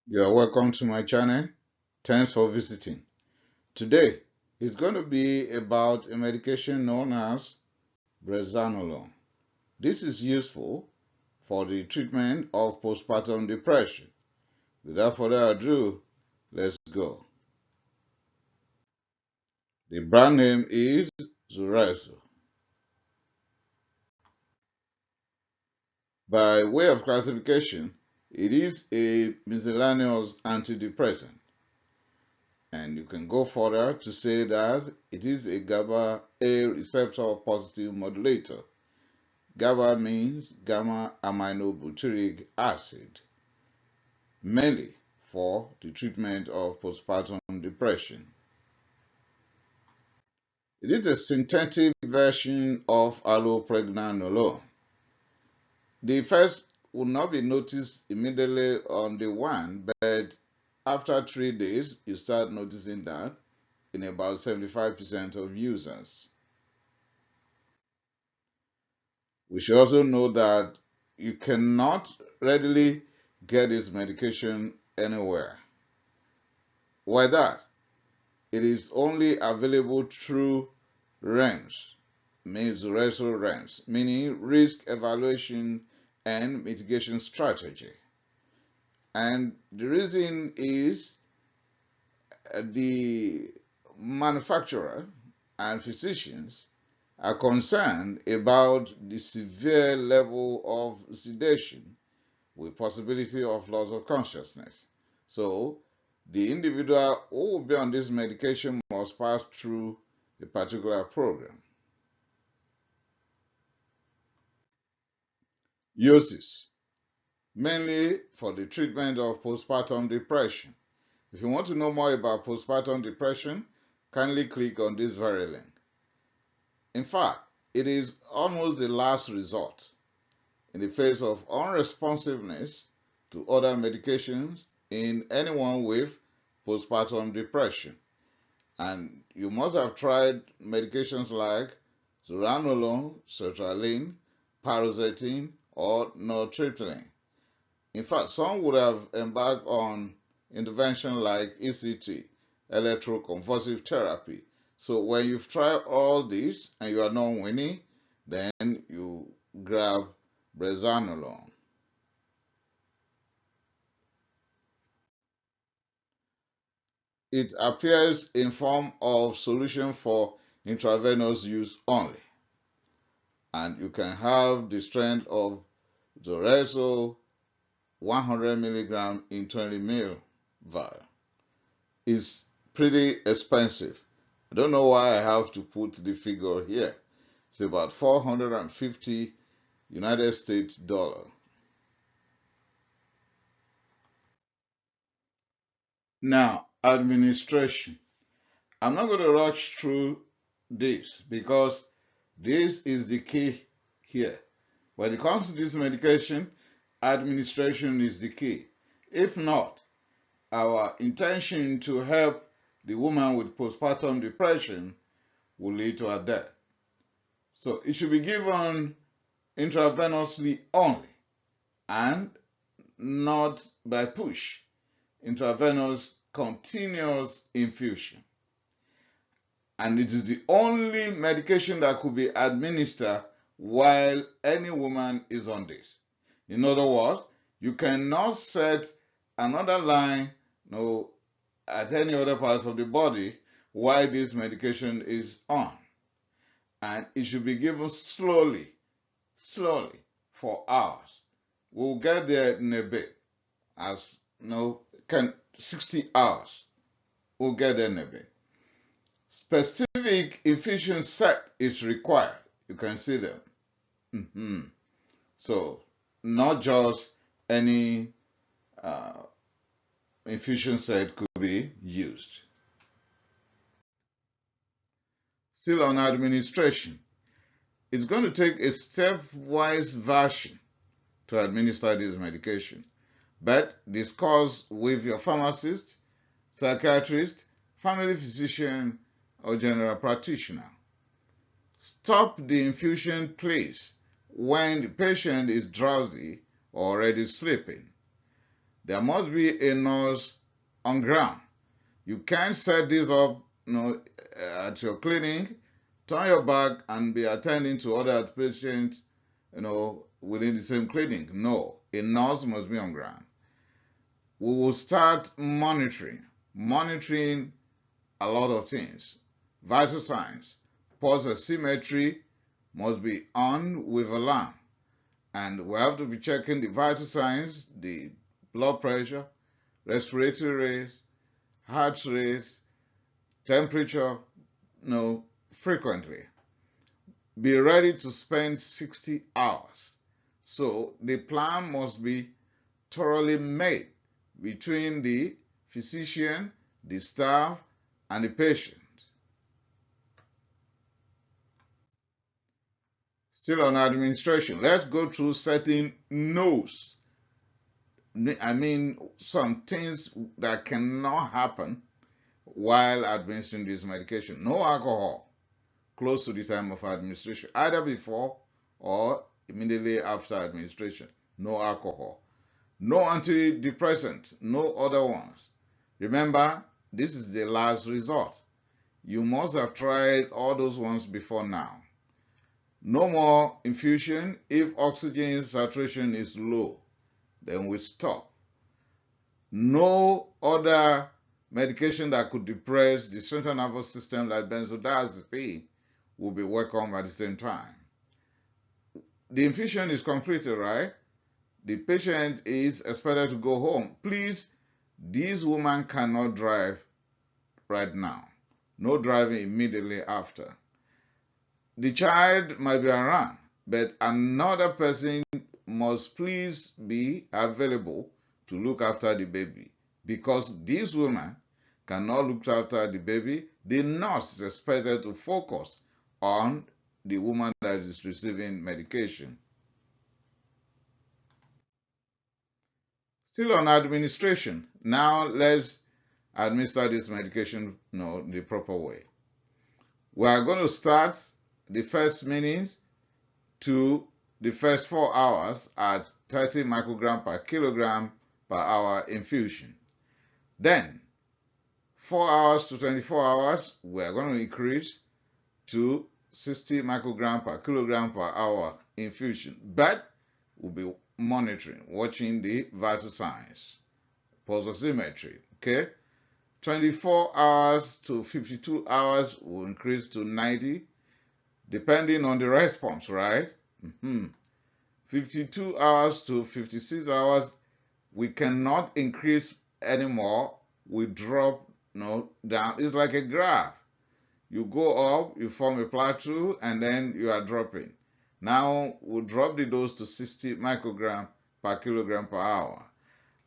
You are welcome to my channel. Thanks for visiting. Today is going to be about a medication known as Brexanolone. This is useful for the treatment of postpartum depression. Without further ado, let's go. The brand name is ZULRESSO. By way of classification, it is a miscellaneous antidepressant. And you can go further to say that it is a GABA A receptor positive modulator. GABA means gamma aminobutyric acid, mainly for the treatment of postpartum depression. It is a synthetic version of allopregnanolone. The effects will not be noticed immediately on day one, but after 3 days, you start noticing that in about 75% of users. We should also know that you cannot readily get this medication anywhere. Why that? It is only available through REMS, means ZULRESSO REMS, meaning risk evaluation and mitigation strategy. And the reason is the manufacturer and physicians are concerned about the severe level of sedation with possibility of loss of consciousness. So the individual who will be on this medication must pass through a particular program. Uses, mainly for the treatment of postpartum depression. If you want to know more about postpartum depression, kindly click on this very link. In fact, it is almost the last resort in the face of unresponsiveness to other medications in anyone with postpartum depression. And you must have tried medications like zuranolone, sertraline, paroxetine, or nortriptyline. In fact, some would have embarked on intervention like ECT, electroconvulsive therapy. So when you've tried all this and you are not winning, then you grab Brexanolone. It appears in form of solution for intravenous use only. And you can have the strength of ZULRESSO 100 milligram in 20 ml vial. It's pretty expensive. I don't know why I have to put the figure here. It's about 450 United States dollar. Now, administration. I'm not going to rush through this because this is the key here. When it comes to this medication, administration is the key. If not, our intention to help the woman with postpartum depression will lead to her death. So it should be given intravenously only and not by push. Intravenous continuous infusion. And it is the only medication that could be administered while any woman is on this. In other words, you cannot set another line at any other parts of the body while this medication is on. And it should be given slowly for hours. We'll get there in a bit. 60 hours. We'll get there in a bit. Specific infusion set is required. You can see them. So, not just any infusion set could be used. Still on administration, it's going to take a stepwise version to administer this medication, but discuss with your pharmacist, psychiatrist, family physician, or general practitioner. Stop the infusion, please, when the patient is drowsy or already sleeping. there must be a nurse on ground. You can't set this up, at your clinic, turn your back and be attending to other patients, within the same clinic. No, a nurse must be on ground. We will start monitoring a lot of things. Vital signs, pulse oximetry must be on with alarm. And we have to be checking the vital signs, the blood pressure, respiratory rate, heart rate, temperature, frequently. Be ready to spend 60 hours. So the plan must be thoroughly made between the physician, the staff, and the patient. Still on administration, let's go through certain no's. I mean, some things that cannot happen while administering this medication. No alcohol close to the time of administration, either before or immediately after administration. No alcohol. No antidepressant, no other ones. Remember, this is the last resort. You must have tried all those ones before now. No more infusion. If oxygen saturation is low, then we stop. No other medication that could depress the central nervous system like benzodiazepine will be welcome at the same time. The infusion is completed, right? The patient is expected to go home. Please, this woman cannot drive right now. No driving immediately after. The child might be around, but another person must please be available to look after the baby, because this woman cannot look after the baby. The nurse is expected to focus on the woman that is receiving medication. Still on administration. Now let's administer this medication the proper way. We are going to start the first minute to the first 4 hours at 30 microgram per kilogram per hour infusion. Then 4 hours to 24 hours, we are going to increase to 60 microgram per kilogram per hour infusion. But we'll be monitoring, watching the vital signs, pulse oximetry. Okay, 24 hours to 52 hours will increase to 90, depending on the response, right? 52 hours to 56 hours, we cannot increase anymore. We drop down. It's like a graph. You go up, you form a plateau, and then you are dropping. Now we'll drop the dose to 60 microgram per kilogram per hour.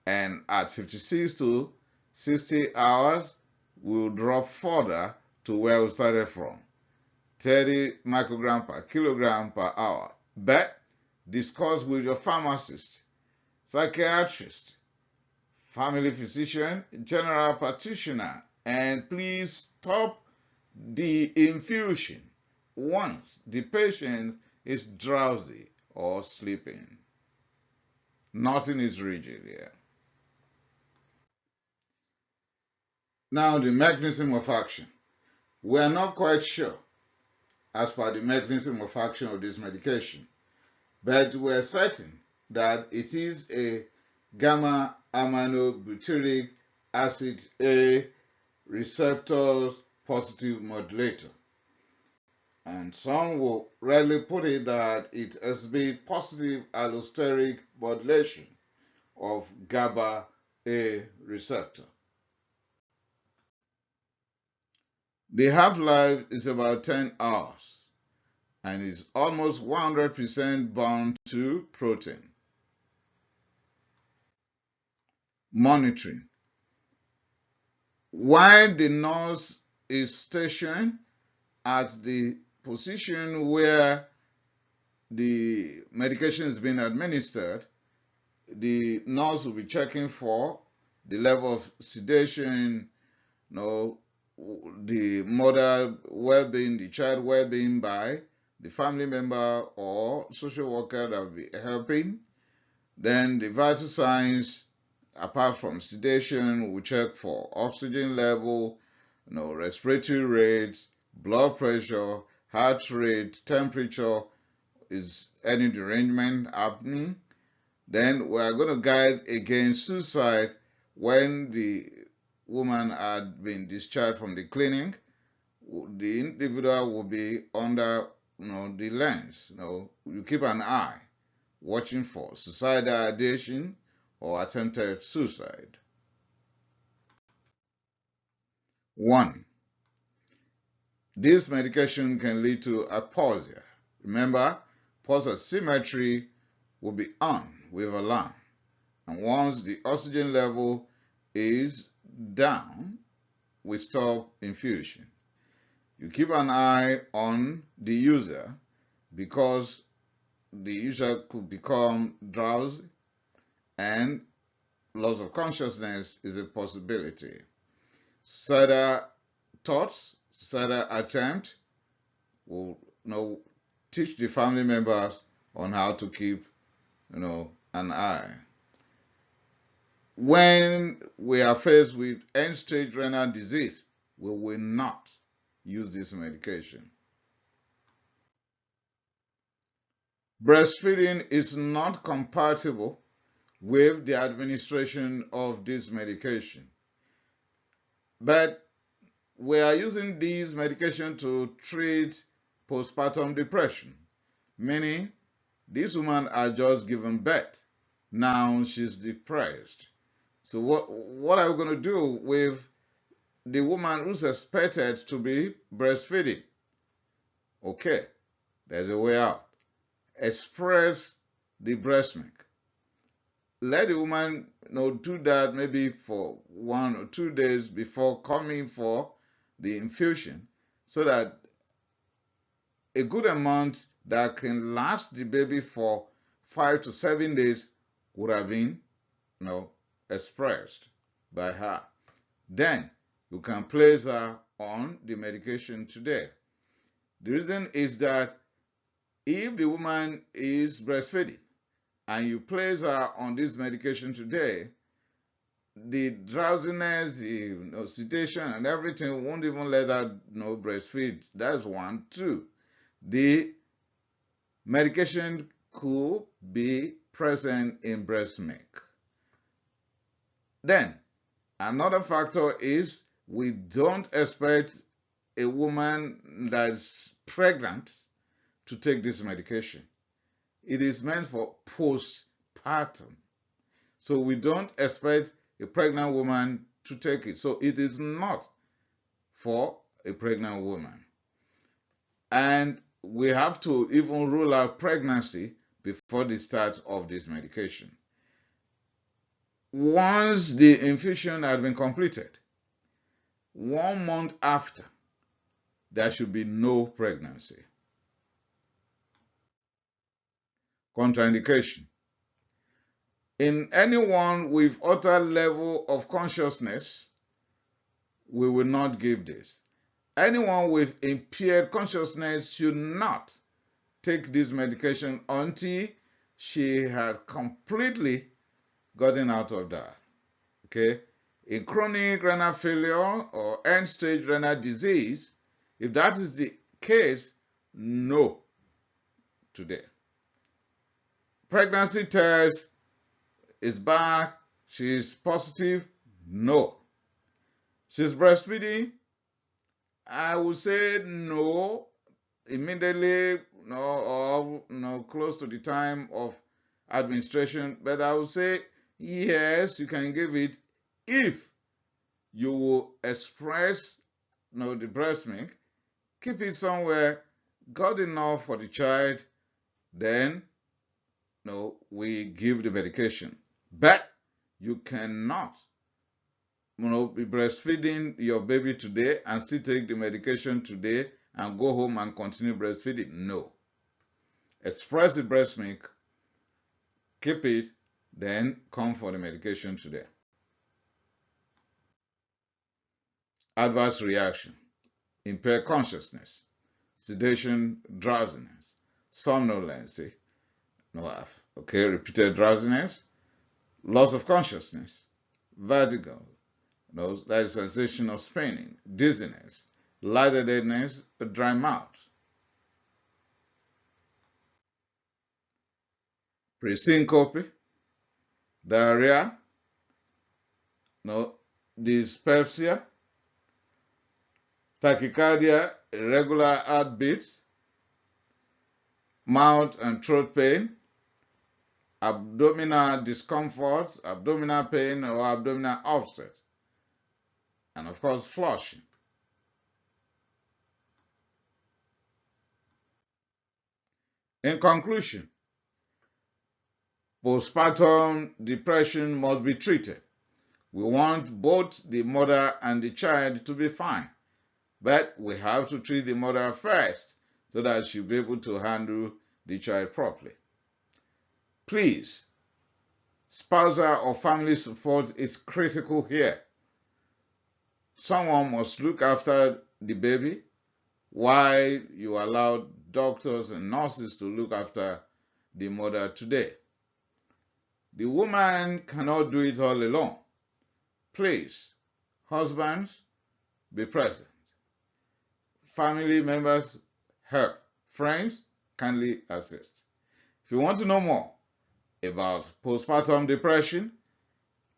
And at 56 to 60 hours, we'll drop further to where we started from, 30 microgram per kilogram per hour. But discuss with your pharmacist, psychiatrist, family physician, general practitioner, and please stop the infusion once the patient is drowsy or sleeping. Nothing is rigid here. Now the mechanism of action. We are not quite sure as per the mechanism of action of this medication, but we are certain that it is a gamma aminobutyric acid A receptor positive modulator. And some will rarely put it that it has been positive allosteric modulation of GABA A receptor. The half-life is about 10 hours and is almost 100% bound to protein. Monitoring. While the nurse is stationed at the position where the medication is being administered, the nurse will be checking for the level of sedation, the mother well-being, the child well-being by the family member or social worker that will be helping. Then the vital signs apart from sedation, we check for oxygen level, respiratory rate, blood pressure, heart rate, temperature, is any derangement happening. Then we are going to guide against suicide when the woman had been discharged from the clinic. The individual will be under the lens. You keep an eye watching for suicidal ideation or attempted suicide. 1. This medication can lead to apausia. Remember, pulse symmetry will be on with alarm, and once the oxygen level is down, we stop infusion. You keep an eye on the user because the user could become drowsy and loss of consciousness is a possibility. Suicidal thoughts, suicidal attempt will teach the family members on how to keep an eye. When we are faced with end-stage renal disease, we will not use this medication. Breastfeeding is not compatible with the administration of this medication, but we are using this medication to treat postpartum depression, meaning this woman had just given birth. Now she's depressed. So what are we going to do with the woman who's expected to be breastfeeding? Okay, there's a way out. Express the breast milk. Let the woman do that maybe for 1 or 2 days before coming for the infusion, so that a good amount that can last the baby for 5 to 7 days would have been expressed by her. Then you can place her on the medication today. The reason is that if the woman is breastfeeding and you place her on this medication today, the drowsiness, the sedation and everything won't even let her breastfeed. That's 1. 2, the medication could be present in breast milk. Then another factor is we don't expect a woman that's pregnant to take this medication. It is meant for postpartum. So we don't expect a pregnant woman to take it. So it is not for a pregnant woman. And we have to even rule out pregnancy before the start of this medication. Once the infusion has been completed, 1 month after, there should be no pregnancy. Contraindication. In anyone with altered level of consciousness, we will not give this. Anyone with impaired consciousness should not take this medication until she has completely gotten out of that. Okay? In chronic renal failure or end-stage renal disease, if that is the case, no today. Pregnancy test is back, she's positive, no. She's breastfeeding, I would say no immediately, or close to the time of administration, but I would say yes, you can give it if you will express the breast milk, keep it somewhere good enough for the child, then we give the medication. But you cannot be breastfeeding your baby today and still take the medication today and go home and continue breastfeeding. No. Express the breast milk, keep it, then come for the medication today. Adverse reaction: impaired consciousness, sedation, drowsiness, somnolency, repeated drowsiness, loss of consciousness, vertigo, that is sensation of spinning, dizziness, lightheadedness, a dry mouth. Presyncope, diarrhea, dyspepsia, tachycardia, irregular heartbeats, mouth and throat pain, abdominal discomfort, abdominal pain or abdominal upset, and of course flushing. In conclusion, postpartum depression must be treated. We want both the mother and the child to be fine, but we have to treat the mother first so that she'll be able to handle the child properly. Please, spousal or family support is critical here. Someone must look after the baby while you allow doctors and nurses to look after the mother today. The woman cannot do it all alone. Please, husbands, be present. Family members, help. Friends, kindly assist. If you want to know more about postpartum depression,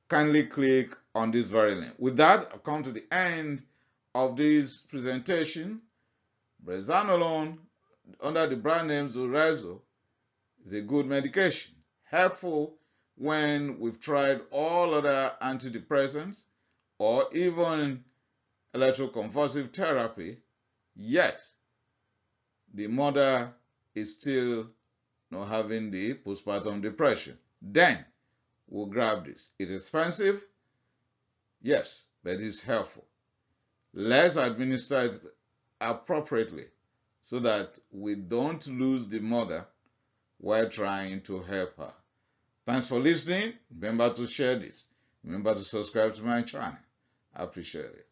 kindly click on this very link. With that, I've come to the end of this presentation. Brexanolone, under the brand name ZULRESSO, is a good medication, helpful when we've tried all other antidepressants or even electroconvulsive therapy, yet the mother is still not having the postpartum depression. Then we'll grab this. It's expensive, yes, but it's helpful. Let's administer it appropriately so that we don't lose the mother while trying to help her. Thanks for listening. Remember to share this. Remember to subscribe to my channel. I appreciate it.